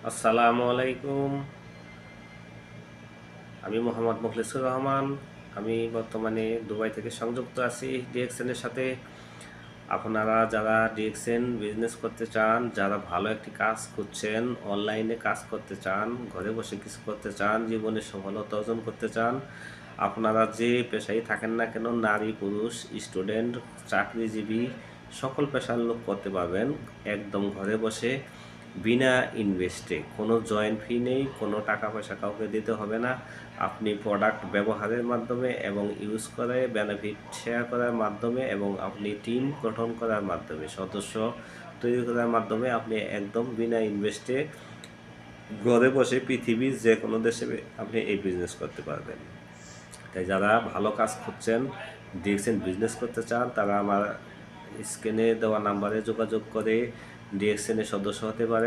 আসসালামু আলাইকুম। আমি মোহাম্মদ মুখলিসুর রহমান। আমি বর্তমানে দুবাই থেকে সংযুক্ত আছি ডিএক্সএন এর সাথে। আপনারা যারা ডিএক্সএন বিজনেস করতে চান, যারা ভালো একটি কাজ খুঁজছেন, অনলাইনে কাজ করতে চান, ঘরে বসে কিছু করতে চান, জীবনে সফলতা অর্জন করতে চান, আপনারা যে পেশায় থাকেন না কেন, নারী পুরুষ স্টুডেন্ট চাকরিজীবী সকল পেশার লোক করতে পারবেন একদম ঘরে বসে বিনা ইনভেস্টে। কোনো জয়েন্ট ফি নেই, কোনো টাকা পয়সা কাউকে দিতে হবে না। আপনি প্রোডাক্ট ব্যবহারের মাধ্যমে এবং ইউজ করে বেনিফিট শেয়ার করার মাধ্যমে এবং আপনি টিম গঠন করার মাধ্যমে, সদস্য তৈরি করার মাধ্যমে আপনি একদম বিনা ইনভেস্টে ঘরে বসে পৃথিবীর যে কোনো দেশে আপনি এই বিজনেস করতে পারবেন। তাই যারা ভালো কাজ খুঁজছেন, ডিএক্সএন বিজনেস করতে চান, তারা আমার স্ক্রিনে দেওয়া নাম্বারে যোগাযোগ করে ডিএক্সএনের সদস্য হতে পারে।